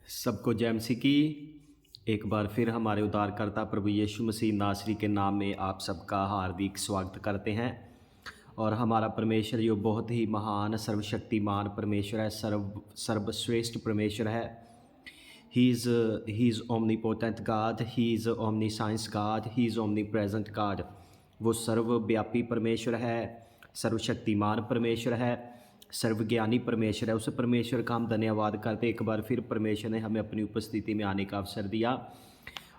सबको जय मसीह की। एक बार फिर हमारे उद्धारकर्ता प्रभु यीशु मसीह नासरी के नाम में आप सबका हार्दिक स्वागत करते हैं। और हमारा परमेश्वर जो बहुत ही महान सर्वशक्तिमान परमेश्वर है, सर्वश्रेष्ठ परमेश्वर है। He is omnipotent God, he is omniscience God, he is omnipresent God. वो सर्वव्यापी परमेश्वर है, सर्वशक्तिमान परमेश्वर है, सर्वज्ञानी परमेश्वर है। उस परमेश्वर का हम धन्यवाद करते। एक बार फिर परमेश्वर ने हमें अपनी उपस्थिति में आने का अवसर दिया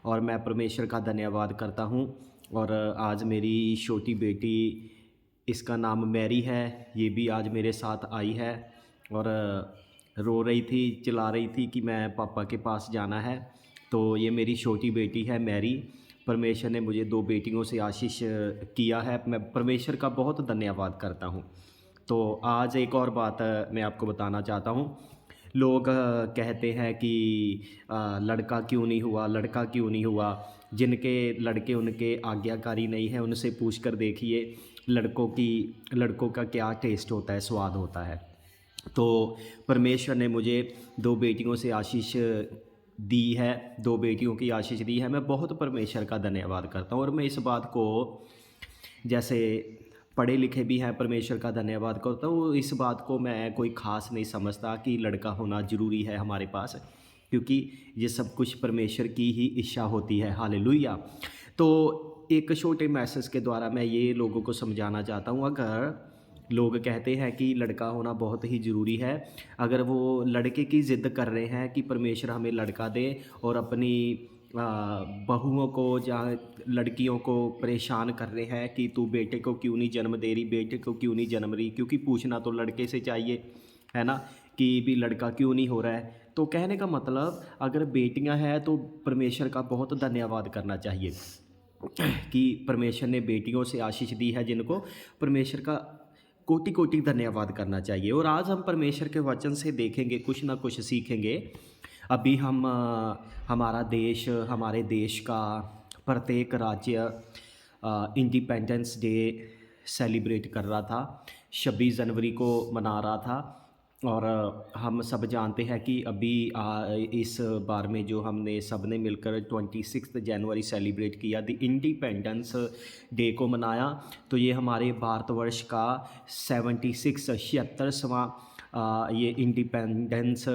और मैं परमेश्वर का धन्यवाद करता हूँ। और आज मेरी छोटी बेटी, इसका नाम मैरी है, ये भी आज मेरे साथ आई है और रो रही थी, चिल्ला रही थी कि मैं पापा के पास जाना है। तो ये मेरी छोटी बेटी है मैरी। परमेश्वर ने मुझे दो बेटियों से आशीष किया है, मैं परमेश्वर का बहुत धन्यवाद करता हूँ। तो आज एक और बात मैं आपको बताना चाहता हूँ। लोग कहते हैं कि लड़का क्यों नहीं हुआ, लड़का क्यों नहीं हुआ। जिनके लड़के उनके आज्ञाकारी नहीं है उनसे पूछ कर देखिए लड़कों का क्या टेस्ट होता है, स्वाद होता है। तो परमेश्वर ने मुझे दो बेटियों से आशीष दी है, दो बेटियों की आशीष दी है। मैं बहुत परमेश्वर का धन्यवाद करता हूँ और मैं इस बात को, जैसे पढ़े लिखे भी हैं, परमेश्वर का धन्यवाद करता हूँ। इस बात को मैं कोई ख़ास नहीं समझता कि लड़का होना ज़रूरी है हमारे पास, क्योंकि ये सब कुछ परमेश्वर की ही इच्छा होती है। हालेलुया। तो एक छोटे मैसेज के द्वारा मैं ये लोगों को समझाना चाहता हूँ। अगर लोग कहते हैं कि लड़का होना बहुत ही ज़रूरी है, अगर वो लड़के की ज़िद कर रहे हैं कि परमेश्वर हमें लड़का दे और अपनी बहुओं को या लड़कियों को परेशान कर रहे हैं कि तू बेटे को क्यों नहीं जन्म दे रही, बेटे को क्यों नहीं जन्म रही, क्योंकि पूछना तो लड़के से चाहिए, है ना, कि भी लड़का क्यों नहीं हो रहा है। तो कहने का मतलब, अगर बेटियां हैं तो परमेश्वर का बहुत धन्यवाद करना चाहिए कि परमेश्वर ने बेटियों से आशीष दी है, जिनको परमेश्वर का कोटि कोटि धन्यवाद करना चाहिए। और आज हम परमेश्वर के वचन से देखेंगे, कुछ ना कुछ सीखेंगे। अभी हमारा देश, हमारे देश का प्रत्येक राज्य इंडिपेंडेंस डे सेलिब्रेट कर रहा था, 26 जनवरी को मना रहा था। और हम सब जानते हैं कि अभी इस बार में जो हमने सब ने मिलकर 26 जनवरी सेलिब्रेट किया, द इंडिपेंडेंस डे को मनाया। तो ये हमारे भारतवर्ष का 76वां ये इंडिपेंडेंस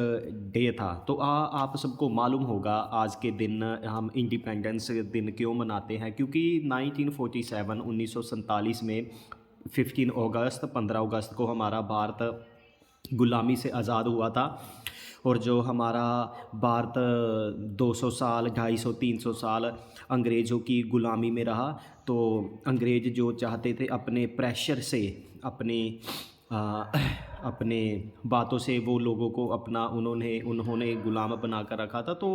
डे था। तो आप सबको मालूम होगा आज के दिन हम इंडिपेंडेंस दिन क्यों मनाते हैं, क्योंकि 1947 में 15 अगस्त को हमारा भारत गुलामी से आज़ाद हुआ था। और जो हमारा भारत 200 साल, 250, 300 साल अंग्रेज़ों की गुलामी में रहा। तो अंग्रेज़ जो चाहते थे अपने प्रेशर से, अपने बातों से वो लोगों को अपना उन्होंने गुलाम बना कर रखा था। तो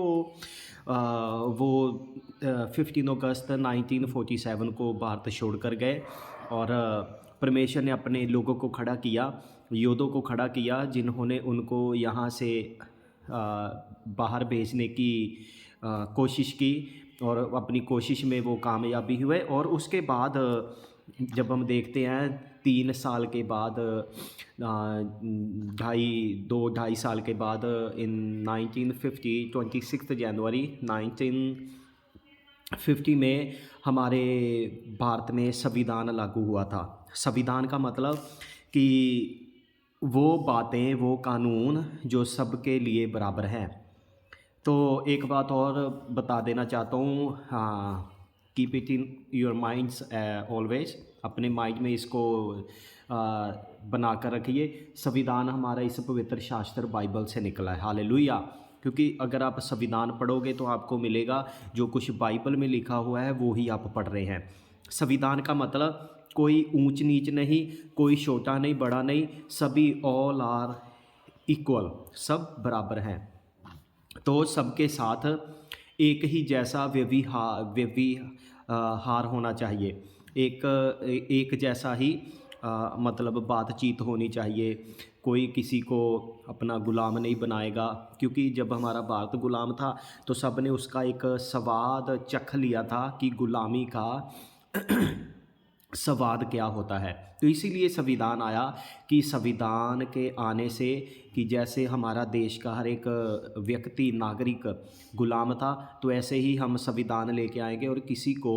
वो 15 अगस्त 1947 को भारत छोड़ कर गए और परमेश्वर ने अपने लोगों को खड़ा किया, योद्धों को खड़ा किया, जिन्होंने उनको यहाँ से बाहर भेजने की कोशिश की और अपनी कोशिश में वो कामयाबी हुए। और उसके बाद जब हम देखते हैं 3 साल के बाद, 2-2.5 साल के बाद, इन 1950 26 जनवरी 1950 में हमारे भारत में संविधान लागू हुआ था। संविधान का मतलब कि वो बातें, वो कानून जो सबके लिए बराबर हैं। तो एक बात और बता देना चाहता हूँ, हाँ, keep it in your minds always, अपने माइंड में इसको बना कर रखिए। संविधान हमारा इस पवित्र शास्त्र बाइबल से निकला है। हालेलुया। क्योंकि अगर आप संविधान पढ़ोगे तो आपको मिलेगा जो कुछ बाइबल में लिखा हुआ है वो ही आप पढ़ रहे हैं। संविधान का मतलब कोई ऊंच नीच नहीं, कोई छोटा नहीं, बड़ा नहीं, सभी ऑल आर इक्वल, सब बराबर हैं। तो सबके साथ एक ही जैसा व्यवहार होना चाहिए, एक जैसा ही मतलब बातचीत होनी चाहिए। कोई किसी को अपना गुलाम नहीं बनाएगा, क्योंकि जब हमारा भारत गुलाम था तो सब ने उसका एक स्वाद चख लिया था कि गुलामी का स्वाद क्या होता है। तो इसीलिए संविधान आया कि संविधान के आने से कि जैसे हमारा देश का हर एक व्यक्ति नागरिक गुलाम था, तो ऐसे ही हम संविधान लेके आएंगे और किसी को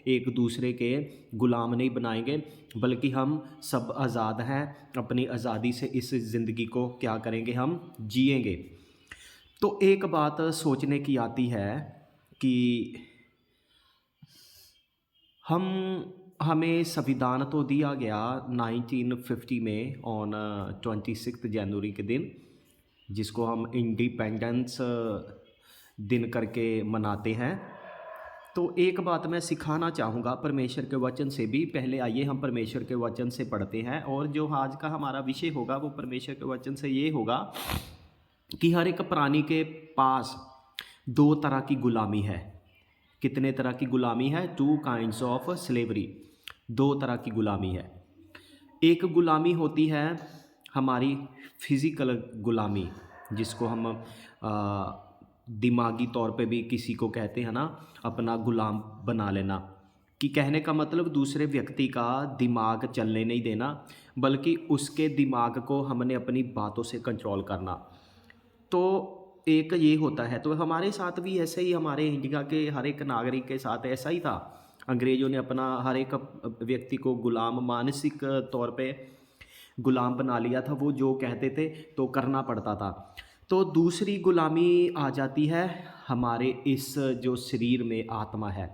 एक दूसरे के गुलाम नहीं बनाएंगे, बल्कि हम सब आज़ाद हैं। अपनी आज़ादी से इस ज़िंदगी को क्या करेंगे, हम जिएंगे। तो एक बात सोचने की आती है कि हमें संविधान तो दिया गया 1950 में ऑन 26 जनवरी के दिन, जिसको हम इंडिपेंडेंस दिन करके मनाते हैं। तो एक बात मैं सिखाना चाहूँगा परमेश्वर के वचन से भी। पहले आइए हम परमेश्वर के वचन से पढ़ते हैं, और जो आज का हमारा विषय होगा वो परमेश्वर के वचन से ये होगा कि हर एक प्राणी के पास दो तरह की गुलामी है। कितने तरह की गुलामी है? 2 काइंड्स ऑफ स्लेवरी। दो तरह की गुलामी है। एक गुलामी होती है हमारी फिज़िकल गुलामी, जिसको हम दिमागी तौर पे भी किसी को कहते हैं ना, अपना गुलाम बना लेना। कि कहने का मतलब दूसरे व्यक्ति का दिमाग चलने नहीं देना, बल्कि उसके दिमाग को हमने अपनी बातों से कंट्रोल करना। तो एक ये होता है। तो हमारे साथ भी ऐसे ही, हमारे इंडिया के हर एक नागरिक के साथ ऐसा ही था। अंग्रेज़ों ने अपना हर एक व्यक्ति को गुलाम, मानसिक तौर पे गुलाम बना लिया था। वो जो कहते थे तो करना पड़ता था। तो दूसरी गुलामी आ जाती है हमारे इस जो शरीर में आत्मा है,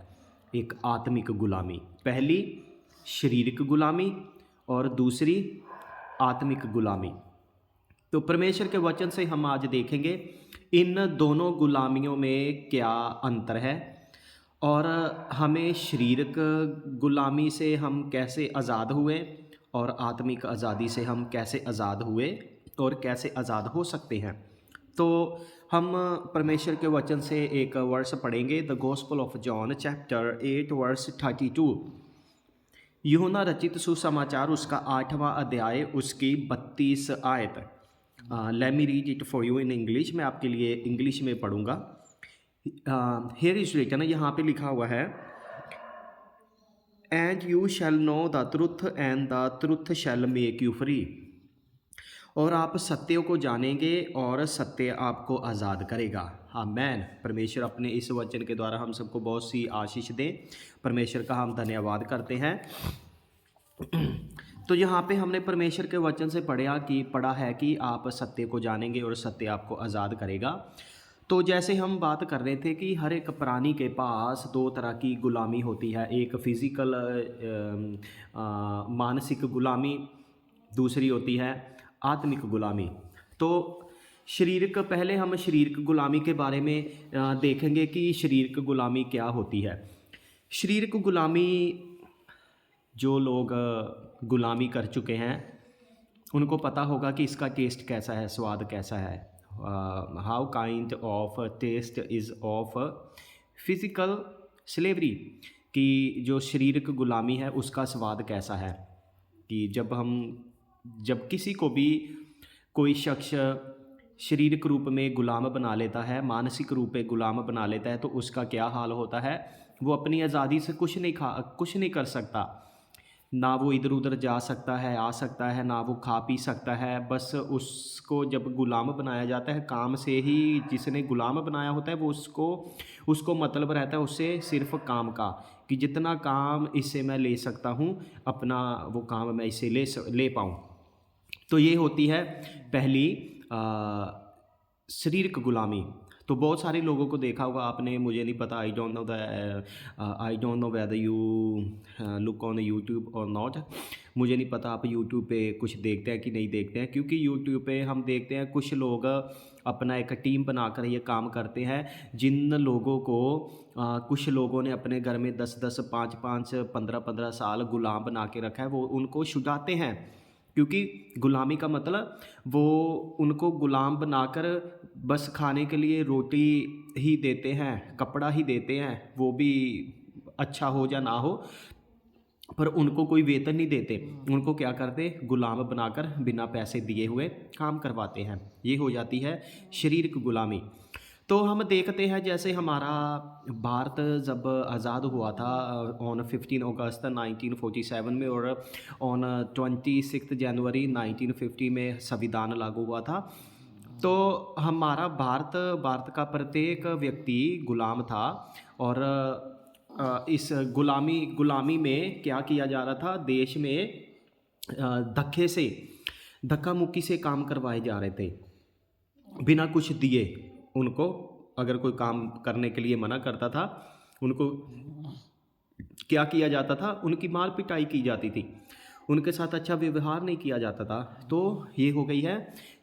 एक आत्मिक गुलामी। पहली शारीरिक गुलामी और दूसरी आत्मिक गुलामी। तो परमेश्वर के वचन से हम आज देखेंगे इन दोनों गुलामियों में क्या अंतर है, और हमें शारीरिक गुलामी से हम कैसे आज़ाद हुए, और आत्मिक आज़ादी से हम कैसे आज़ाद हुए, और कैसे आज़ाद हो सकते हैं। तो हम परमेश्वर के वचन से एक वर्स पढ़ेंगे, the gospel of John chapter 8 verse 32। यूहन्ना रचित सुसमाचार उसका 8वां अध्याय उसकी 32 आयत। Let me read it for you in English. मैं आपके लिए इंग्लिश में पढ़ूंगा। हियर इज रिटन, यहाँ पे लिखा हुआ है, and you shall know the truth and the truth shell make you free. और आप सत्य को जानेंगे और सत्य आपको आज़ाद करेगा। आमीन। परमेश्वर अपने इस वचन के द्वारा हम सबको बहुत सी आशीष दे। परमेश्वर का हम धन्यवाद करते हैं। तो यहाँ पे हमने परमेश्वर के वचन से पढ़ा है कि आप सत्य को जानेंगे और सत्य आपको आज़ाद करेगा। तो जैसे हम बात कर रहे थे कि हर एक प्राणी के पास दो तरह की गुलामी होती है, एक फिज़िकल मानसिक गुलामी, दूसरी होती है आत्मिक गुलामी। तो पहले हम शारीरिक गुलामी के बारे में देखेंगे कि शारीरिक गुलामी क्या होती है। शारीरिक गुलामी, जो लोग गुलामी कर चुके हैं उनको पता होगा कि इसका टेस्ट कैसा है, स्वाद कैसा है। How kind of taste is of physical slavery, कि जो शारीरिक गुलामी है उसका स्वाद कैसा है। कि जब किसी को भी कोई शख्स शारीरिक रूप में गुलाम बना लेता है, मानसिक रूप में गुलाम बना लेता है, तो उसका क्या हाल होता है। वो अपनी आज़ादी से कुछ नहीं कर सकता। ना वो इधर उधर जा सकता है, आ सकता है, ना वो खा पी सकता है। बस उसको जब गुलाम बनाया जाता है, काम से ही जिसने गुलाम बनाया होता है वो उसको मतलब रहता है उससे सिर्फ काम का, कि जितना काम इससे मैं ले सकता हूँ, अपना वो काम मैं इससे ले पाऊँ। तो ये होती है पहली शारीरिक गुलामी। तो बहुत सारे लोगों को देखा होगा आपने, मुझे नहीं पता, I don't know whether you look on YouTube और नॉट। मुझे नहीं पता आप यूट्यूब पे कुछ देखते हैं कि नहीं देखते हैं, क्योंकि यूट्यूब पे हम देखते हैं कुछ लोग अपना एक टीम बनाकर ये काम करते हैं। जिन लोगों को कुछ लोगों ने अपने घर में 10-10, 5-5, 15-15 साल गुलाम बना के रखा है, वो उनको छुड़ाते हैं। क्योंकि गुलामी का मतलब वो उनको गुलाम बनाकर बस खाने के लिए रोटी ही देते हैं, कपड़ा ही देते हैं, वो भी अच्छा हो या ना हो, पर उनको कोई वेतन नहीं देते। उनको क्या करते, गुलाम बनाकर बिना पैसे दिए हुए काम करवाते हैं। ये हो जाती है शारीरिक गुलामी। तो हम देखते हैं जैसे हमारा भारत जब आज़ाद हुआ था ऑन 15 अगस्त 1947 में, और ऑन 26 जनवरी 1950 में संविधान लागू हुआ था। तो हमारा भारत का प्रत्येक व्यक्ति गुलाम था, और इस गुलामी में क्या किया जा रहा था, देश में धक्का मुक्की से काम करवाए जा रहे थे बिना कुछ दिए। उनको अगर कोई काम करने के लिए मना करता था, उनको क्या किया जाता था, उनकी मार पिटाई की जाती थी, उनके साथ अच्छा व्यवहार नहीं किया जाता था। तो ये हो गई है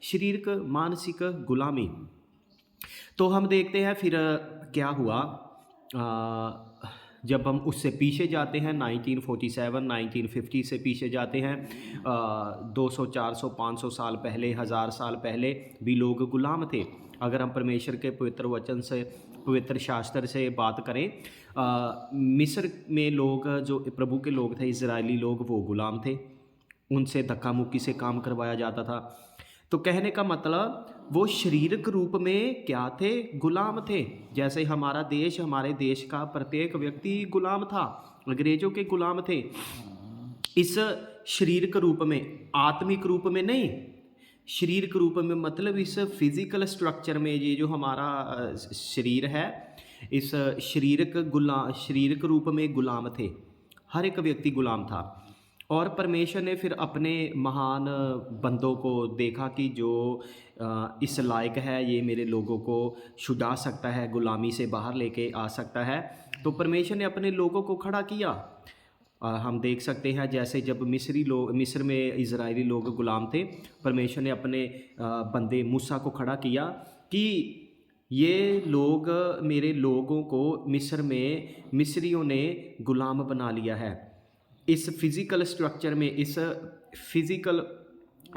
शारीरिक मानसिक गुलामी। तो हम देखते हैं फिर क्या हुआ, जब हम उससे पीछे जाते हैं 1947 1950 से पीछे जाते हैं, 200 400 500 साल पहले, 1000 साल पहले भी लोग गुलाम थे। अगर हम परमेश्वर के पवित्र वचन से, पवित्र शास्त्र से बात करें, मिस्र में लोग, जो प्रभु के लोग थे, इजरायली लोग, वो गुलाम थे, उनसे धक्का मुक्की से काम करवाया जाता था। तो कहने का मतलब वो शारीरिक रूप में क्या थे, गुलाम थे। जैसे हमारा देश, हमारे देश का प्रत्येक व्यक्ति गुलाम था, अंग्रेजों के गुलाम थे, इस शारीरिक रूप में, आत्मिक रूप में नहीं। शारीरिक रूप में मतलब इस फिजिकल स्ट्रक्चर में, ये जो हमारा शरीर है, इस शारीरिक रूप में गुलाम थे, हर एक व्यक्ति गुलाम था। और परमेश्वर ने फिर अपने महान बंदों को देखा कि जो इस लायक है, ये मेरे लोगों को छुड़ा सकता है, गुलामी से बाहर लेके आ सकता है। तो परमेश्वर ने अपने लोगों को खड़ा किया। हम देख सकते हैं जैसे जब मिस्र में इजरायली लोग गुलाम थे, परमेश्वर ने अपने बंदे मूसा को खड़ा किया कि ये लोग, मेरे लोगों को मिस्र में मिस्रियों ने गुलाम बना लिया है, इस फिज़िकल स्ट्रक्चर में, इस फिज़िकल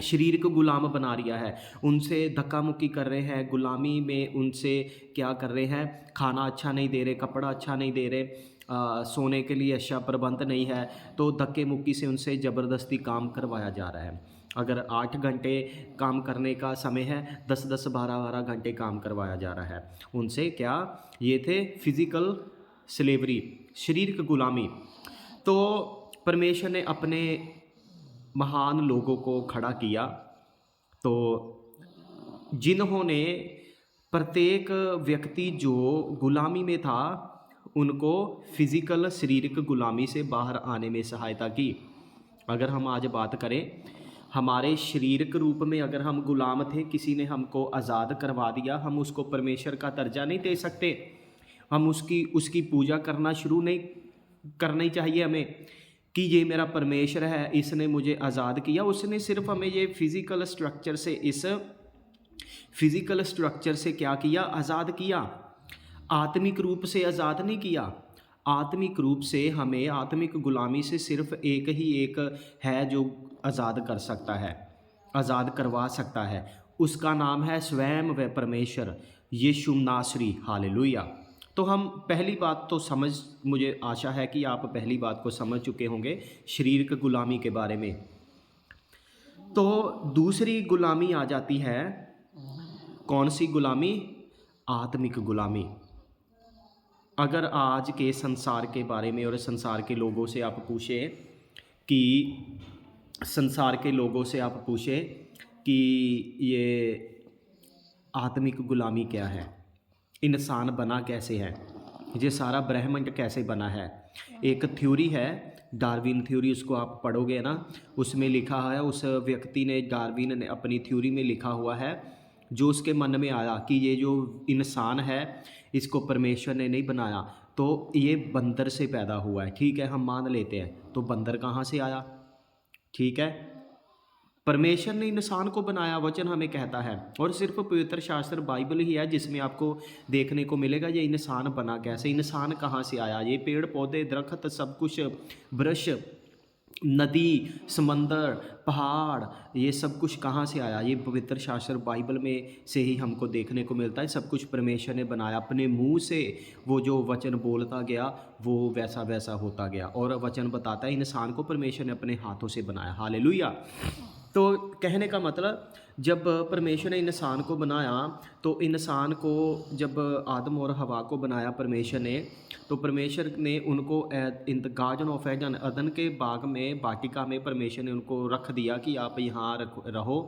शरीर को गुलाम बना लिया है, उनसे धक्का मुक्की कर रहे हैं, गुलामी में उनसे क्या कर रहे हैं, खाना अच्छा नहीं दे रहे, कपड़ा अच्छा नहीं दे रहे, सोने के लिए अच्छा प्रबंध नहीं है, तो धक्के मुक्की से उनसे ज़बरदस्ती काम करवाया जा रहा है। अगर 8 घंटे काम करने का समय है, 10-10 12-12 घंटे काम करवाया जा रहा है उनसे। क्या ये थे फिज़िकल स्लेवरी, शारीरिक गुलामी। तो परमेश्वर ने अपने महान लोगों को खड़ा किया, तो जिन्होंने प्रत्येक व्यक्ति जो गुलामी में था, उनको फिज़िकल शारीरिक गुलामी से बाहर आने में सहायता की। अगर हम आज बात करें, हमारे शारीरिक रूप में अगर हम गुलाम थे, किसी ने हमको आज़ाद करवा दिया, हम उसको परमेश्वर का दर्जा नहीं दे सकते, हम उसकी पूजा करना शुरू नहीं करनी चाहिए हमें कि ये मेरा परमेश्वर है, इसने मुझे आज़ाद किया। उसने सिर्फ हमें ये फिज़िकल स्ट्रक्चर से, इस फिज़िकल स्ट्रक्चर से क्या किया, आज़ाद किया, आत्मिक रूप से आज़ाद नहीं किया। आत्मिक रूप से हमें, आत्मिक गुलामी से सिर्फ एक ही एक है जो आज़ाद कर सकता है, आज़ाद करवा सकता है, उसका नाम है स्वयं व परमेश्वर यीशु नासरी। हालेलुया। तो हम पहली बात तो मुझे आशा है कि आप पहली बात को समझ चुके होंगे शारीरिक गुलामी के बारे में। तो दूसरी गुलामी आ जाती है, कौन सी गुलामी, आत्मिक गुलामी। अगर आज के संसार के बारे में और संसार के लोगों से आप पूछें कि ये आत्मिक गुलामी क्या है, इंसान बना कैसे है, ये सारा ब्रह्मांड कैसे बना है। एक थ्योरी है, डार्विन थ्योरी, उसको आप पढ़ोगे ना, उसमें लिखा है, उस व्यक्ति ने, डार्विन ने अपनी थ्योरी में लिखा हुआ है, जो उसके मन में आया कि ये जो इंसान है, इसको परमेश्वर ने नहीं बनाया, तो ये बंदर से पैदा हुआ है। ठीक है, हम मान लेते हैं, तो बंदर कहाँ से आया, ठीक है, परमेश्वर ने इंसान को बनाया, वचन हमें कहता है। और सिर्फ पवित्र शास्त्र बाइबल ही है जिसमें आपको देखने को मिलेगा ये इंसान बना कैसे, इंसान कहाँ से आया, ये पेड़ पौधे दरख्त सब कुछ, वृक्ष, नदी, समंदर, पहाड़, ये सब कुछ कहाँ से आया, ये पवित्र शास्त्र बाइबल में से ही हमको देखने को मिलता है। सब कुछ परमेश्वर ने बनाया, अपने मुंह से वो जो वचन बोलता गया वो वैसा वैसा होता गया। और वचन बताता है इंसान को परमेश्वर ने अपने हाथों से बनाया। हालेलुया। तो कहने का मतलब जब परमेश्वर ने इंसान को बनाया, तो इंसान को जब आदम और हवा को बनाया परमेश्वर ने, तो परमेश्वर ने उनको in the garden of Aden, अदन के बाग में, वाटिका में परमेश्वर ने उनको रख दिया कि आप यहाँ रहो।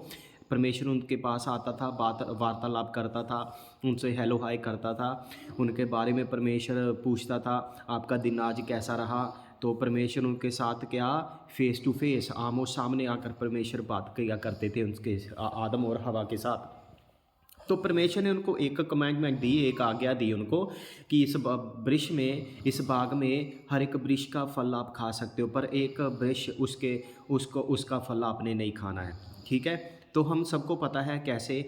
परमेश्वर उनके पास आता था, बात वार्तालाप करता था, उनसे हेलो हाय करता था, उनके बारे में परमेश्वर पूछता था आपका दिन आज कैसा रहा। तो परमेश्वर उनके साथ क्या फेस टू फेस, आमो सामने आकर परमेश्वर बात किया करते थे उनके आदम और हवा के साथ। तो परमेश्वर ने उनको एक कमांडमेंट दी, एक आज्ञा दी उनको कि इस वृक्ष में, इस बाग में हर एक वृक्ष का फल आप खा सकते हो, पर एक वृक्ष उसका फल आपने नहीं खाना है। ठीक है, तो हम सबको पता है कैसे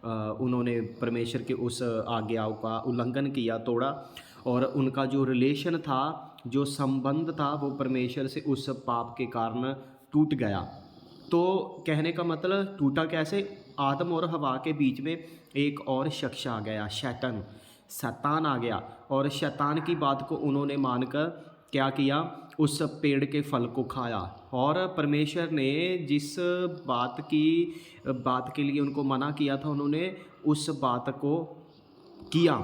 उन्होंने परमेश्वर के उस आज्ञाओं का उल्लंघन किया, तोड़ा, और उनका जो रिलेशन था, जो संबंध था, वो परमेश्वर से उस पाप के कारण टूट गया। तो कहने का मतलब टूटा कैसे? आदम और हवा के बीच में एक और शख्स आ गया, शैतान आ गया, और शैतान की बात को उन्होंने मानकर क्या किया, उस पेड़ के फल को खाया। और परमेश्वर ने जिस बात के लिए उनको मना किया था, उन्होंने उस बात को किया।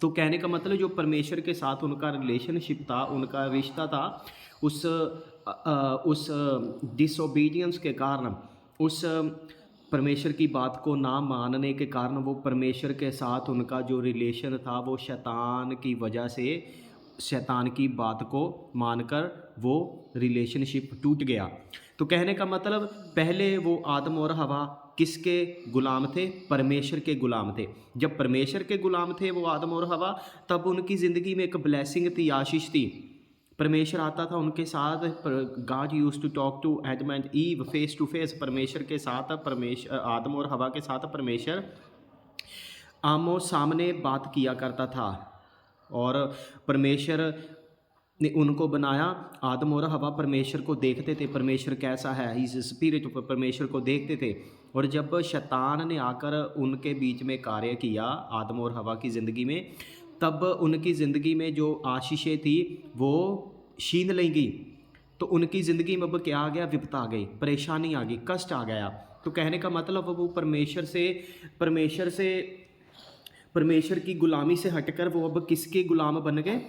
तो कहने का मतलब जो परमेश्वर के साथ उनका रिलेशनशिप था, उनका रिश्ता था, उस डिसोबीडियंस के कारण, उस परमेश्वर की बात को ना मानने के कारण, वो परमेश्वर के साथ उनका जो रिलेशन था वो शैतान की वजह से, शैतान की बात को मानकर वो रिलेशनशिप टूट गया। तो कहने का मतलब पहले वो आदम और हवा किसके गुलाम थे? परमेश्वर के गुलाम थे। जब परमेश्वर के गुलाम थे वो आदम और हवा, तब उनकी ज़िंदगी में एक ब्लेसिंग थी, आशीष थी। परमेश्वर आता था उनके साथ, God used to talk to Adam and Eve face to face. परमेश्वर के साथ, परमेश्वर आदम और हवा के साथ परमेश्वर आमो सामने बात किया करता था। और परमेश्वर ने उनको बनाया, आदम और हवा परमेश्वर को देखते थे, परमेश्वर कैसा है, इस स्पिरिट परमेश्वर को देखते थे। और जब शैतान ने आकर उनके बीच में कार्य किया आदम और हवा की ज़िंदगी में, तब उनकी ज़िंदगी में जो आशीषें थी वो छीन ली गई। तो उनकी ज़िंदगी में अब क्या आ गया? विपता आ गई, परेशानी आ गई, कष्ट आ गया। तो कहने का मतलब वो परमेश्वर की गुलामी से हटकर वो अब किसके गुलाम बन गए?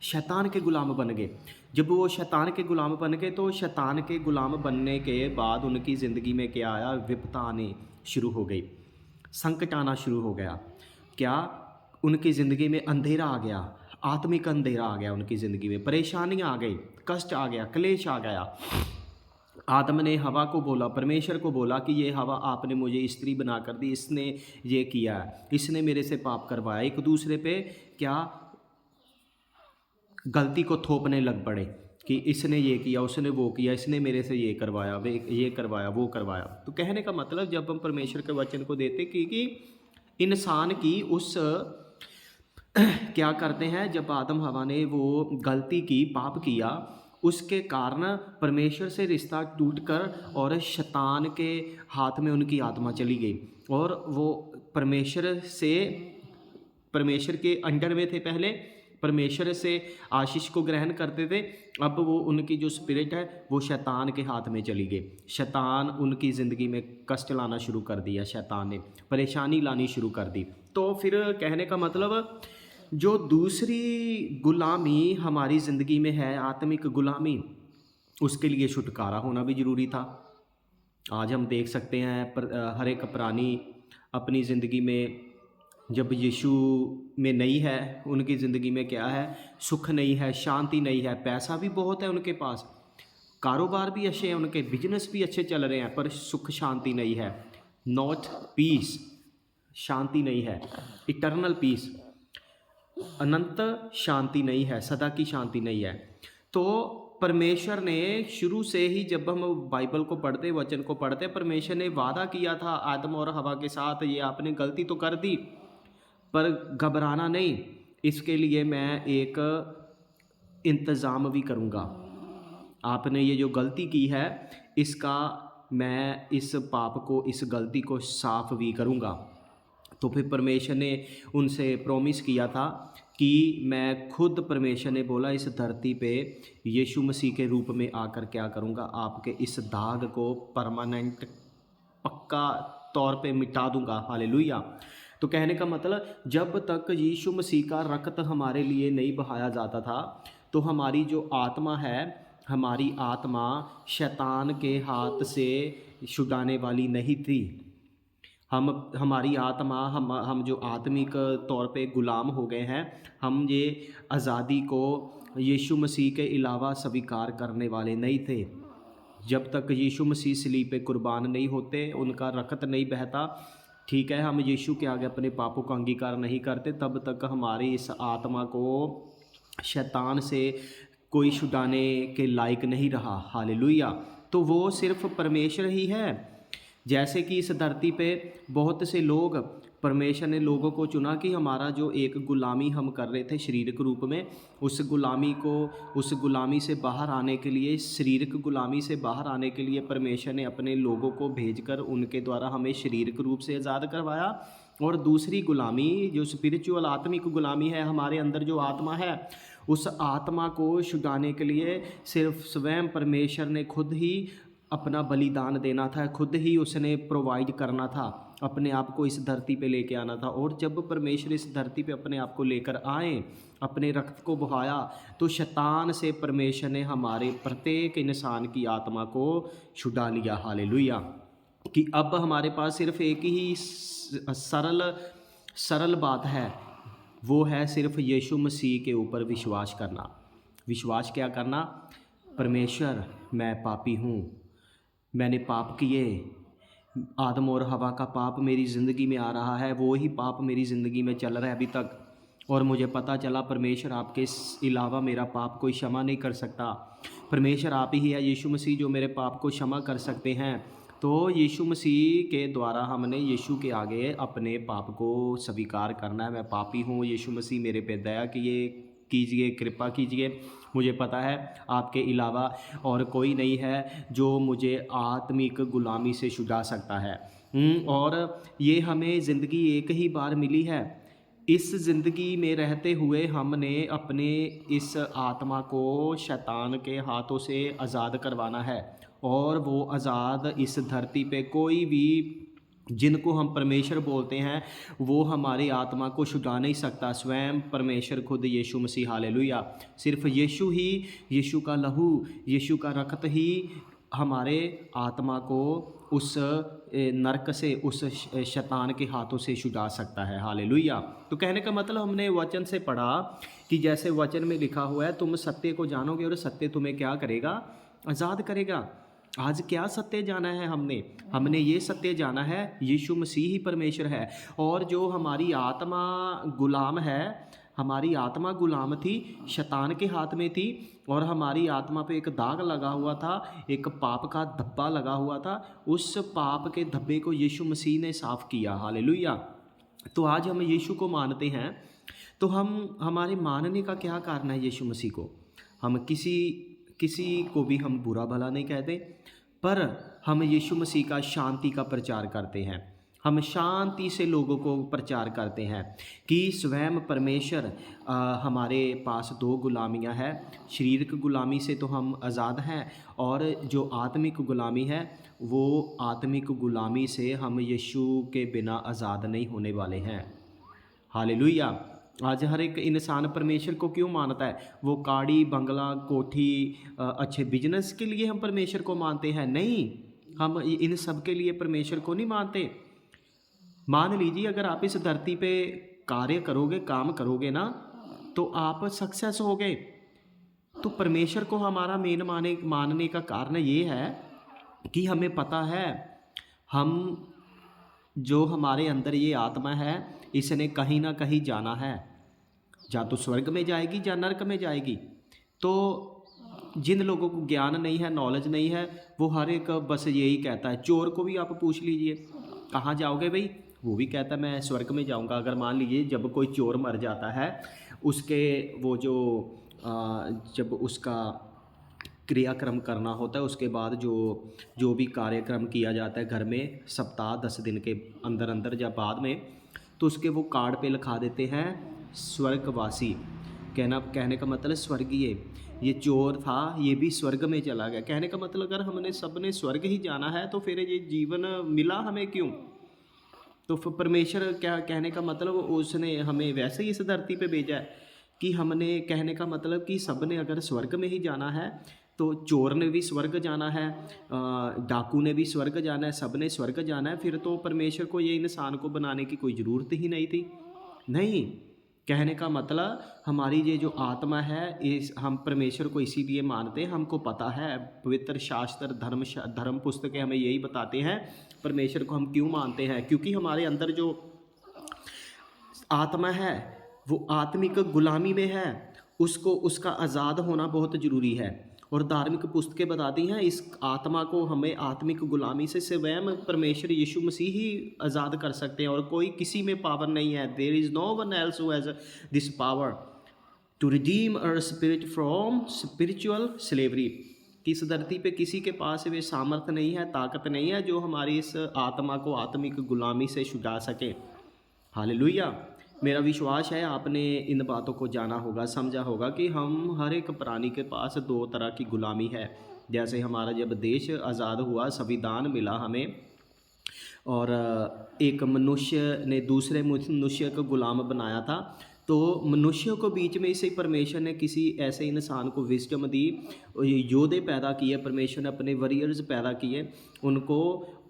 शैतान के गुलाम बन गए। जब वो शैतान के गुलाम बन गए, तो शैतान के गुलाम बनने के बाद उनकी ज़िंदगी में क्या आया? विपता आनी शुरू हो गई, संकट आना शुरू हो गया। क्या? उनकी ज़िंदगी में अंधेरा आ गया, आत्मिक अंधेरा आ गया उनकी ज़िंदगी में, परेशानियाँ आ गई, कष्ट आ गया, क्लेश आ गया। आदम ने हवा को बोला, परमेश्वर को बोला कि ये हवा आपने मुझे स्त्री बना कर दी, इसने ये किया है, इसने मेरे से पाप करवाया। एक दूसरे पे क्या गलती को थोपने लग पड़े कि इसने ये किया, उसने वो किया, इसने मेरे से ये करवाया, वे ये करवाया, वो करवाया। तो कहने का मतलब जब हम परमेश्वर के वचन को देते कि इंसान की उस क्या करते हैं, जब आदम हवा ने वो गलती की, पाप किया, उसके कारण परमेश्वर से रिश्ता टूटकर और शैतान के हाथ में उनकी आत्मा चली गई। और वो परमेश्वर के अंडर में थे पहले, परमेश्वर से आशीष को ग्रहण करते थे। अब वो उनकी जो स्पिरिट है वो शैतान के हाथ में चली गई। शैतान उनकी ज़िंदगी में कष्ट लाना शुरू कर दिया, शैतान ने परेशानी लानी शुरू कर दी। तो फिर कहने का मतलब जो दूसरी गुलामी हमारी ज़िंदगी में है, आत्मिक गुलामी, उसके लिए छुटकारा होना भी ज़रूरी था। आज हम देख सकते हैं हर एक प्राणी अपनी ज़िंदगी में जब यीशु में नहीं है, उनकी ज़िंदगी में क्या है? सुख नहीं है, शांति नहीं है। पैसा भी बहुत है उनके पास, कारोबार भी अच्छे हैं उनके, बिजनेस भी अच्छे चल रहे हैं, पर सुख शांति नहीं है। नॉट पीस, शांति नहीं है, इटर्नल पीस, अनंत शांति नहीं है, सदा की शांति नहीं है। तो परमेश्वर ने शुरू से ही, जब हम बाइबल को पढ़ते, वचन को पढ़ते, परमेश्वर ने वादा किया था आदम और हवा के साथ, ये आपने गलती तो कर दी पर घबराना नहीं, इसके लिए मैं एक इंतज़ाम भी करूँगा। आपने ये जो गलती की है, इसका मैं इस पाप को, इस गलती को साफ भी करूँगा। तो फिर परमेश्वर ने उनसे प्रॉमिस किया था कि मैं खुद, परमेश्वर ने बोला, इस धरती पे यीशु मसीह के रूप में आकर क्या करूँगा, आपके इस दाग को परमानेंट, पक्का तौर पे मिटा दूंगा। हालेलुया। तो कहने का मतलब, जब तक यीशु मसीह का रक्त हमारे लिए नहीं बहाया जाता था, तो हमारी जो आत्मा है, हमारी आत्मा शैतान के हाथ से छुड़ाने वाली नहीं थी। हमारी आत्मा, हम जो आत्मिक तौर पे गुलाम हो गए हैं, हम ये आज़ादी को यीशु मसीह के अलावा स्वीकार करने वाले नहीं थे। जब तक यीशु मसीह सलीब पे कुर्बान नहीं होते, उनका रक्त नहीं बहता, ठीक है, हम यीशु के आगे अपने पापों का अंगीकार नहीं करते, तब तक हमारी इस आत्मा को शैतान से कोई छुड़ाने के लायक नहीं रहा। हालेलुया। तो वो सिर्फ परमेश्वर ही है। जैसे कि इस धरती पे बहुत से लोग, परमेश्वर ने लोगों को चुना कि हमारा जो एक गुलामी हम कर रहे थे शारीरिक रूप में, उस गुलामी से बाहर आने के लिए, शारीरिक गुलामी से बाहर आने के लिए परमेश्वर ने अपने लोगों को भेजकर उनके द्वारा हमें शारीरिक रूप से आज़ाद करवाया। और दूसरी गुलामी, जो स्पिरिचुअल आत्मिक गुलामी है, हमारे अंदर जो आत्मा है, उस आत्मा को छुड़ाने के लिए सिर्फ स्वयं परमेश्वर ने खुद ही अपना बलिदान देना था, खुद ही उसने प्रोवाइड करना था, अपने आप को इस धरती पे लेके आना था। और जब परमेश्वर इस धरती पे अपने आप को लेकर आए, अपने रक्त को बहाया, तो शैतान से परमेश्वर ने हमारे प्रत्येक इंसान की आत्मा को छुड़ा लिया। हालेलुया। कि अब हमारे पास सिर्फ एक ही सरल बात है, वो है सिर्फ यीशु मसीह के ऊपर विश्वास करना। विश्वास क्या करना? परमेश्वर, मैं पापी हूँ, मैंने पाप किए, आदम और हवा का पाप मेरी ज़िंदगी में आ रहा है, वो ही पाप मेरी ज़िंदगी में चल रहा है अभी तक, और मुझे पता चला परमेश्वर आपके अलावा मेरा पाप कोई क्षमा नहीं कर सकता। परमेश्वर आप ही है, यीशु मसीह, जो मेरे पाप को क्षमा कर सकते हैं। तो यीशु मसीह के द्वारा हमने यीशु के आगे अपने पाप को स्वीकार करना है। मैं पापी हूँ, यीशु मसीह मेरे पे दया कीजिए, कृपा कीजिए। मुझे पता है आपके अलावा और कोई नहीं है जो मुझे आत्मिक गुलामी से छुड़ा सकता है। और ये हमें ज़िंदगी एक ही बार मिली है। इस ज़िंदगी में रहते हुए हमने अपने इस आत्मा को शैतान के हाथों से आज़ाद करवाना है। और वो आज़ाद इस धरती पे कोई भी, जिनको हम परमेश्वर बोलते हैं, वो हमारी आत्मा को छुड़ा नहीं सकता। स्वयं परमेश्वर खुद यीशु मसीह। हालेलुया। सिर्फ यीशु ही, यीशु का लहू, यीशु का रक्त ही हमारे आत्मा को उस नरक से, उस शैतान के हाथों से छुड़ा सकता है। हालेलुया। तो कहने का मतलब, हमने वचन से पढ़ा कि जैसे वचन में लिखा हुआ है, तुम सत्य को जानोगे और सत्य तुम्हें क्या करेगा? आज़ाद करेगा। आज क्या सत्य जाना है? हमने ये सत्य जाना है, यीशु मसीह ही परमेश्वर है। और जो हमारी आत्मा गुलाम है, हमारी आत्मा गुलाम थी, शैतान के हाथ में थी, और हमारी आत्मा पे एक दाग लगा हुआ था, एक पाप का धब्बा लगा हुआ था। उस पाप के धब्बे को यीशु मसीह ने साफ़ किया। हालेलुया। तो आज हम यीशु को मानते हैं, तो हमारे मानने का क्या कारण है यीशु मसीह को? हम किसी को भी हम बुरा भला नहीं कहते, पर हम यीशु मसीह का शांति का प्रचार करते हैं। हम शांति से लोगों को प्रचार करते हैं कि स्वयं परमेश्वर, हमारे पास दो गुलामियां हैं। शारीरिक गुलामी से तो हम आज़ाद हैं, और जो आत्मिक गुलामी है, वो आत्मिक गुलामी से हम यीशु के बिना आज़ाद नहीं होने वाले हैं। हालेलुया। आज हर एक इंसान परमेश्वर को क्यों मानता है? वो गाड़ी, बंगला, कोठी, अच्छे बिजनेस के लिए हम परमेश्वर को मानते हैं? नहीं, हम इन सब के लिए परमेश्वर को नहीं मानते। मान लीजिए, अगर आप इस धरती पे कार्य करोगे, काम करोगे ना, तो आप सक्सेस हो गए। तो परमेश्वर को हमारा मेन मानने का कारण ये है कि हमें पता है, हम जो हमारे अंदर ये आत्मा है, इसने कहीं ना कहीं जाना है, या तो स्वर्ग में जाएगी या नरक में जाएगी। तो जिन लोगों को ज्ञान नहीं है, नॉलेज नहीं है, वो हर एक बस यही कहता है। चोर को भी आप पूछ लीजिए, कहाँ जाओगे भाई? वो भी कहता है मैं स्वर्ग में जाऊंगा। अगर मान लीजिए जब कोई चोर मर जाता है, उसके वो जब उसका क्रियाक्रम करना होता है, उसके बाद जो भी कार्यक्रम किया जाता है घर में, सप्ताह 10 दिन के अंदर अंदर या बाद में, तो उसके वो कार्ड पे लिखा देते हैं स्वर्गवासी। कहने का मतलब स्वर्गीय। ये चोर था, ये भी स्वर्ग में चला गया। कहने का मतलब अगर हमने सब ने स्वर्ग ही जाना है तो फिर ये जीवन मिला हमें क्यों? तो फिर परमेश्वर क्या, कहने का मतलब उसने हमें वैसे ही इस धरती पे भेजा है कि हमने, कहने का मतलब कि सब ने अगर स्वर्ग में ही जाना है तो चोर ने भी स्वर्ग जाना है, डाकू ने भी स्वर्ग जाना है, सब ने स्वर्ग जाना है, फिर तो परमेश्वर को ये इंसान को बनाने की कोई ज़रूरत ही नहीं थी। नहीं, कहने का मतलब हमारी ये जो आत्मा है, इस हम परमेश्वर को इसीलिए मानते हैं, हमको पता है पवित्र शास्त्र धर्म पुस्तकें हमें यही बताते हैं परमेश्वर को हम क्यों मानते हैं, क्योंकि हमारे अंदर जो आत्मा है वो आत्मिक गुलामी में है, उसको उसका आज़ाद होना बहुत ज़रूरी है। और धार्मिक पुस्तकें बताती हैं इस आत्मा को हमें आत्मिक गुलामी से स्वयं परमेश्वर यीशु मसीह ही आज़ाद कर सकते हैं, और कोई किसी में पावर नहीं है। There is no one else who has this power to redeem our spirit from spiritual slavery. कि इस धरती पे किसी के पास वे सामर्थ्य नहीं है, ताकत नहीं है जो हमारी इस आत्मा को आत्मिक गुलामी से छुड़ा सके। हालेलुया। मेरा विश्वास है आपने इन बातों को जाना होगा, समझा होगा कि हम हर एक प्राणी के पास दो तरह की गुलामी है। जैसे हमारा जब देश आज़ाद हुआ, संविधान मिला हमें, और एक मनुष्य ने दूसरे मनुष्य को गुलाम बनाया था, तो मनुष्यों को बीच में से परमेश्वर ने किसी ऐसे इंसान को विजडम दी, योद्धे पैदा किए, परमेश्वर ने अपने वॉरियर्स पैदा किए, उनको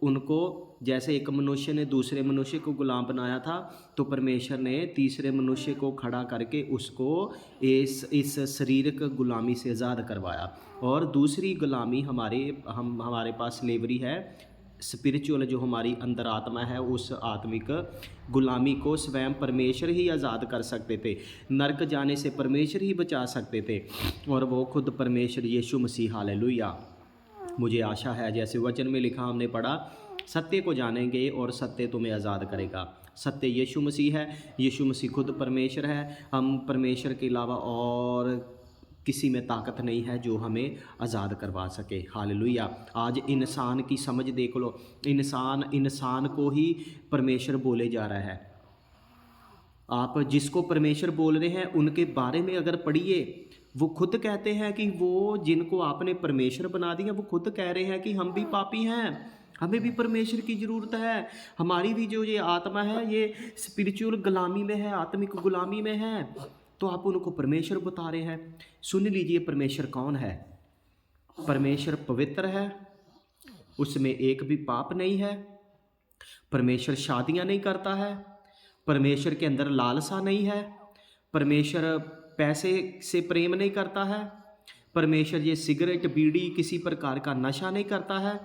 उनको जैसे एक मनुष्य ने दूसरे मनुष्य को गुलाम बनाया था, तो परमेश्वर ने तीसरे मनुष्य को खड़ा करके उसको इस शारीरिक गुलामी से आज़ाद करवाया। और दूसरी गुलामी हमारे पास स्लेवरी है, स्पिरिचुअल, जो हमारी अंदर आत्मा है, उस आत्मिक गुलामी को स्वयं परमेश्वर ही आज़ाद कर सकते थे, नरक जाने से परमेश्वर ही बचा सकते थे, और वो खुद परमेश्वर यीशु मसीह। हालेलुया। मुझे आशा है जैसे वचन में लिखा हमने पढ़ा, सत्य को जानेंगे और सत्य तुम्हें आज़ाद करेगा। सत्य यीशु मसीह है, यीशु मसीह खुद परमेश्वर है। हम परमेश्वर के अलावा और किसी में ताकत नहीं है जो हमें आज़ाद करवा सके। हालेलुया। आज इंसान की समझ देख लो, इंसान को ही परमेश्वर बोले जा रहा है। आप जिसको परमेश्वर बोल रहे हैं उनके बारे में अगर पढ़िए, वो खुद कहते हैं कि वो जिनको आपने परमेश्वर बना दिया, वो खुद कह रहे हैं कि हम भी पापी हैं, हमें भी परमेश्वर की ज़रूरत है, हमारी भी जो ये आत्मा है ये स्पिरिचुअल गुलामी में है, आत्मिक गुलामी में है। तो आप उनको परमेश्वर बता रहे हैं। सुन लीजिए परमेश्वर कौन है। परमेश्वर पवित्र है, उसमें एक भी पाप नहीं है। परमेश्वर शादियाँ नहीं करता है, परमेश्वर के अंदर लालसा नहीं है, परमेश्वर पैसे से प्रेम नहीं करता है, परमेश्वर ये सिगरेट बीड़ी किसी प्रकार का नशा नहीं करता है।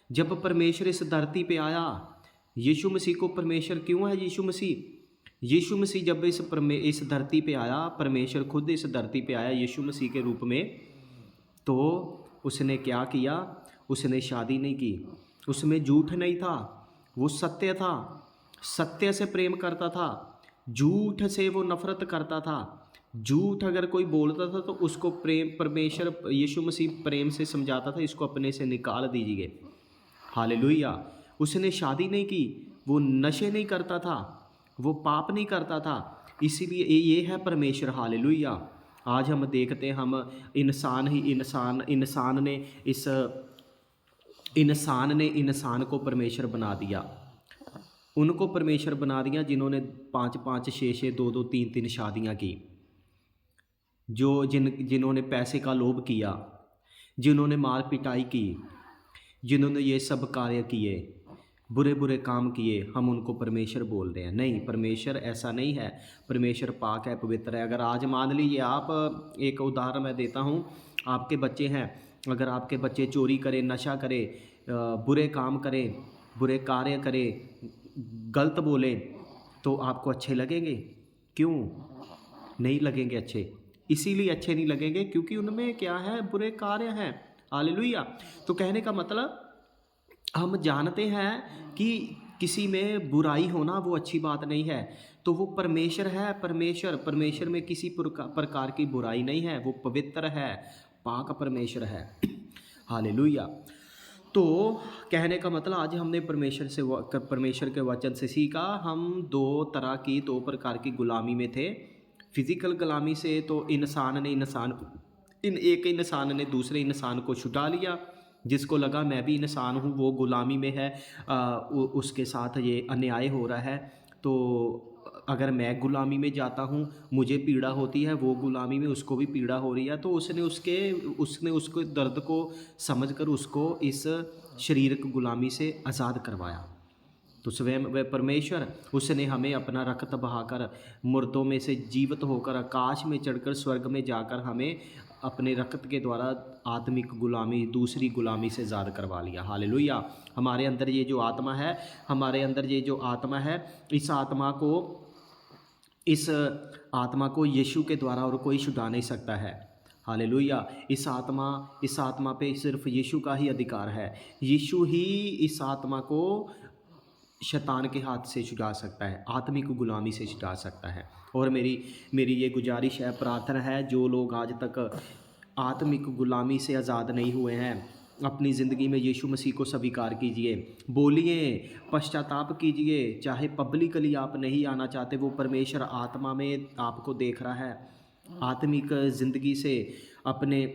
जब परमेश्वर इस धरती पे आया, यीशु मसीह को परमेश्वर क्यों है यीशु मसीह जब इस धरती पे आया, परमेश्वर खुद इस धरती पे आया यीशु मसीह के रूप में, तो उसने क्या किया? उसने शादी नहीं की, उसमें झूठ नहीं था, वो सत्य था, सत्य से प्रेम करता था, झूठ से वो नफरत करता था। झूठ अगर कोई बोलता था तो उसको परमेश्वर यीशु मसीह प्रेम से समझाता था, इसको अपने से निकाल दीजिए। हालेलुया। उसने शादी नहीं की, वो नशे नहीं करता था, वो पाप नहीं करता था, इसीलिए ये है परमेश्वर। हालेलुया। आज हम देखते हैं, हम इंसान ने इंसान को परमेश्वर बना दिया, उनको परमेश्वर बना दिया जिन्होंने 5-5, 6-6, 2-2, 3-3 शादियाँ की, जिन्होंने पैसे का लोभ किया, जिन्होंने मार पिटाई की, जिन्होंने ये सब कार्य किए, बुरे बुरे काम किए, हम उनको परमेश्वर बोल रहे हैं। नहीं, परमेश्वर ऐसा नहीं है। परमेश्वर पाक है, पवित्र है। अगर आज मान लीजिए आप, एक उदाहरण मैं देता हूँ, आपके बच्चे हैं, अगर आपके बच्चे चोरी करें, नशा करें, बुरे काम करें, बुरे कार्य करें, गलत बोलें, तो आपको अच्छे लगेंगे? क्यों नहीं लगेंगे अच्छे? इसीलिए अच्छे नहीं लगेंगे क्योंकि उनमें क्या है? बुरे कार्य हैं। हालेलुया। तो कहने का मतलब हम जानते हैं कि किसी में बुराई होना वो अच्छी बात नहीं है, तो वो परमेश्वर है। परमेश्वर में किसी प्रकार की बुराई नहीं है, वो पवित्र है, पाक परमेश्वर है। हालेलुया। तो कहने का मतलब आज हमने परमेश्वर के वचन से सीखा, हम दो प्रकार की गुलामी में थे। फिजिकल गुलामी से तो एक इंसान ने दूसरे इंसान को छुटा लिया, जिसको लगा मैं भी इंसान हूँ, वो गुलामी में है, उसके साथ ये अन्याय हो रहा है। तो अगर मैं गुलामी में जाता हूँ, मुझे पीड़ा होती है, वो गुलामी में उसको भी पीड़ा हो रही है, तो उसने उसको दर्द को समझकर उसको इस शारीरिक गुलामी से आज़ाद करवाया। तो स्वयं वह परमेश्वर, उसने हमें अपना रक्त बहाकर, मुर्दों में से जीवित होकर, आकाश में चढ़कर, स्वर्ग में जाकर हमें अपने रक्त के द्वारा आत्मिक गुलामी, दूसरी गुलामी से आज़ाद करवा लिया। हालेलुया। हमारे अंदर ये जो आत्मा है, इस आत्मा को यीशु के द्वारा और कोई छुड़ा नहीं सकता है। हालेलुया। इस आत्मा पे सिर्फ यीशु का ही अधिकार है। यीशु ही इस आत्मा को शैतान के हाथ से छुड़ा सकता है, आत्मिक गुलामी से छुड़ा सकता है। और मेरी ये गुजारिश है, प्रार्थना है, जो लोग आज तक आत्मिक गुलामी से आज़ाद नहीं हुए हैं, अपनी ज़िंदगी में यीशु मसीह को स्वीकार कीजिए, बोलिए, पश्चाताप कीजिए। चाहे पब्लिकली आप नहीं आना चाहते, वो परमेश्वर आत्मा में आपको देख रहा है। आत्मिक ज़िंदगी से अपने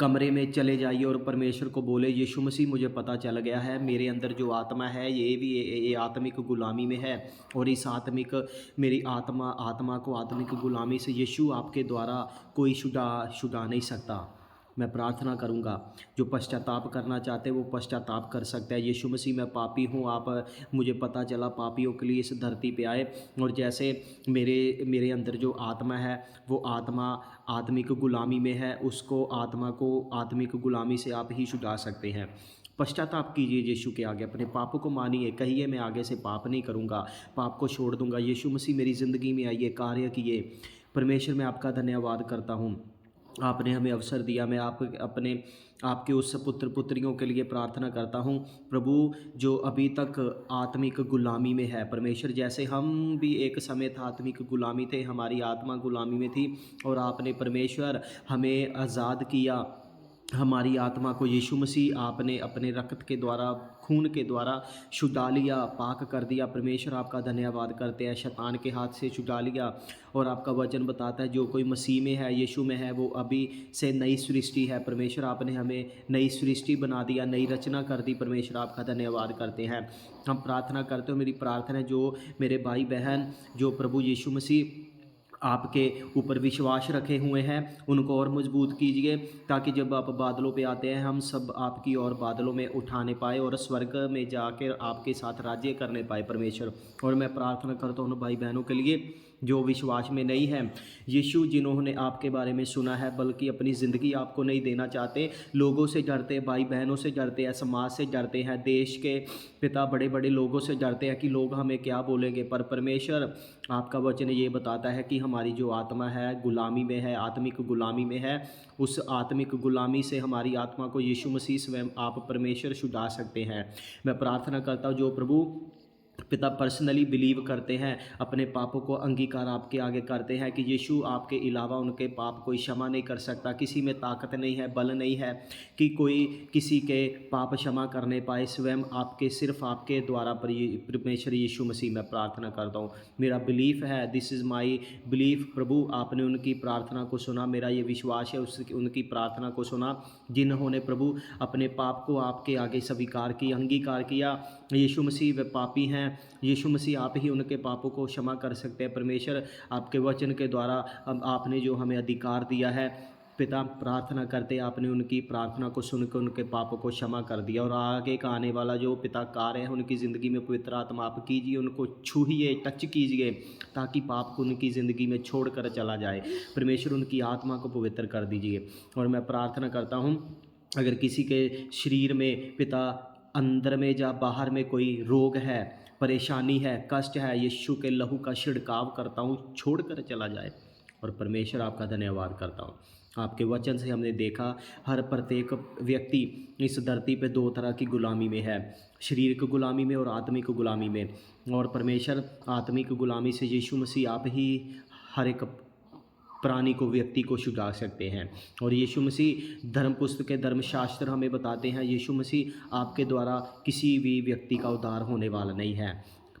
कमरे में चले जाइए और परमेश्वर को बोले, यीशु मसीह मुझे पता चल गया है, मेरे अंदर जो आत्मा है ये आत्मिक गुलामी में है, और इस मेरी आत्मा को आत्मिक गुलामी से यीशु आपके द्वारा कोई छुड़ा नहीं सकता। मैं प्रार्थना करूंगा, जो पश्चाताप करना चाहते हैं वो पश्चाताप कर सकते हैं। यीशु मसीह, मैं पापी हूँ, मुझे पता चला पापियों के लिए इस धरती पे आए, और जैसे मेरे अंदर जो आत्मा है, वो आत्मा आत्मिक गुलामी में है, आत्मा को आत्मिक गुलामी से आप ही छुड़ा सकते हैं। पश्चाताप कीजिए यीशु के आगे, अपने पापों को मानिए, कहिए मैं आगे से पाप नहीं करूँगा, पाप को छोड़ दूँगा। यीशु मसीह मेरी ज़िंदगी में आइए, कार्य किए। परमेश्वर, मैं आपका धन्यवाद करता हूँ, आपने हमें अवसर दिया। मैं आपके उस पुत्र पुत्रियों के लिए प्रार्थना करता हूँ प्रभु, जो अभी तक आत्मिक गुलामी में है। परमेश्वर, जैसे हम भी एक समय था आत्मिक गुलामी थे, हमारी आत्मा गुलामी में थी, और आपने परमेश्वर हमें आज़ाद किया, हमारी आत्मा को यीशु मसीह आपने अपने रक्त के द्वारा, खून के द्वारा छुड़ा लिया, पाक कर दिया। परमेश्वर, आपका धन्यवाद करते हैं, शैतान के हाथ से छुड़ा लिया। और आपका वचन बताता है, जो कोई मसीह में है, यीशु में है, वो अभी से नई सृष्टि है। परमेश्वर, आपने हमें नई सृष्टि बना दिया, नई रचना कर दी। परमेश्वर, आपका धन्यवाद करते हैं। हम प्रार्थना करते हो, मेरी प्रार्थना है, जो मेरे भाई बहन जो प्रभु यीशु मसीह आपके ऊपर विश्वास रखे हुए हैं, उनको और मजबूत कीजिए, ताकि जब आप बादलों पे आते हैं, हम सब आपकी और बादलों में उठाने पाए और स्वर्ग में जाकर आपके साथ राज्य करने पाए। परमेश्वर, और मैं प्रार्थना करता हूँ भाई बहनों के लिए जो विश्वास में नहीं है, यीशु जिन्होंने आपके बारे में सुना है, बल्कि अपनी ज़िंदगी आपको नहीं देना चाहते, लोगों से डरते, भाई बहनों से डरते हैं, समाज से डरते हैं, देश के पिता बड़े बड़े लोगों से डरते हैं कि लोग हमें क्या बोलेंगे। पर परमेश्वर, आपका वचन ये बताता है कि हमारी जो आत्मा है गुलामी में है, आत्मिक गुलामी में है, उस आत्मिक गुलामी से हमारी आत्मा को यीशु मसीह स्वयं आप परमेश्वर छुड़ा सकते हैं। मैं प्रार्थना करता हूँ, जो प्रभु पिता पर्सनली बिलीव करते हैं, अपने पापों को अंगीकार आपके आगे करते हैं कि यीशु आपके अलावा उनके पाप कोई क्षमा नहीं कर सकता, किसी में ताकत नहीं है, बल नहीं है कि कोई किसी के पाप क्षमा करने पाए, स्वयं सिर्फ आपके द्वारा परमेश्वर यीशु मसीह। मैं प्रार्थना करता हूँ, मेरा बिलीफ है, दिस इज़ माई बिलीफ। प्रभु, आपने उनकी प्रार्थना को सुना, मेरा ये विश्वास है उनकी प्रार्थना को सुना, जिन्होंने प्रभु अपने पाप को आपके आगे स्वीकार किया, अंगीकार किया। यीशु मसीह वे पापी हैं, यीशु मसीह आप ही उनके पापों को क्षमा कर सकते हैं। परमेश्वर, आपके वचन के द्वारा आपने जो हमें अधिकार दिया है, पिता प्रार्थना करते आपने उनकी प्रार्थना को सुनकर उनके पापों को क्षमा कर दिया, और आगे का आने वाला जो पिता कार्य है उनकी ज़िंदगी में पवित्र आत्मा आप कीजिए, उनको छूहिए, टच कीजिए, ताकि पाप को उनकी ज़िंदगी में छोड़ कर चला जाए। परमेश्वर, उनकी आत्मा को पवित्र कर दीजिए। और मैं प्रार्थना करता हूँ, अगर किसी के शरीर में पिता अंदर में या बाहर में कोई रोग है, परेशानी है, कष्ट है, यीशु के लहू का छिड़काव करता हूँ, छोड़ कर चला जाए। और परमेश्वर, आपका धन्यवाद करता हूँ, आपके वचन से हमने देखा हर प्रत्येक व्यक्ति इस धरती पे दो तरह की गुलामी में है, शारीरिक गुलामी में और आत्मिक गुलामी में। और परमेश्वर, आत्मिक गुलामी से यीशु मसीह आप ही हर एक प्राणी को, व्यक्ति को छुड़ा सकते हैं। और यीशु मसीह धर्म पुस्तक के धर्मशास्त्र हमें बताते हैं, यीशु मसीह आपके द्वारा किसी भी व्यक्ति का उद्धार होने वाला नहीं है।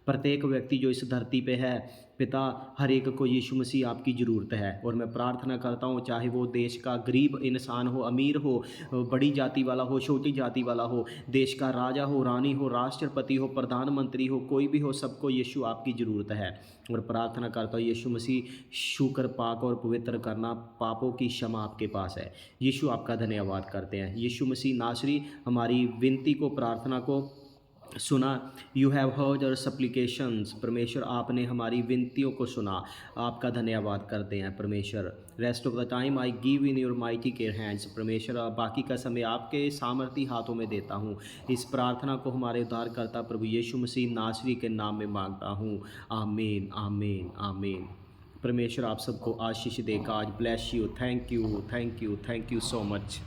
प्रत्येक व्यक्ति जो इस धरती पे है, पिता, हर एक को यीशु मसीह आपकी ज़रूरत है। और मैं प्रार्थना करता हूँ, चाहे वो देश का गरीब इंसान हो, अमीर हो, बड़ी जाति वाला हो, छोटी जाति वाला हो, देश का राजा हो, रानी हो, राष्ट्रपति हो, प्रधानमंत्री हो, कोई भी हो, सबको यीशु आपकी ज़रूरत है। और प्रार्थना करता हूँ यीशु मसीह, शुक्र, पाक और पवित्र करना, पापों की क्षमा आपके पास है। यीशु आपका धन्यवाद करते हैं। यीशु मसीह नासरी हमारी विनती को, प्रार्थना को सुना। You have heard our supplications. परमेश्वर आपने हमारी विनतियों को सुना, आपका धन्यवाद करते हैं परमेश्वर। Rest of the time I give in your mighty care hands. परमेश्वर बाकी का समय आपके सामर्थी हाथों में देता हूँ। इस प्रार्थना को हमारे उद्धारकर्ता प्रभु यीशु मसीह नासरी के नाम में मांगता हूँ। आमीन, आमीन, आमीन। परमेश्वर आप सबको आशीष दे। God bless you. Thank you, thank you, thank you so much.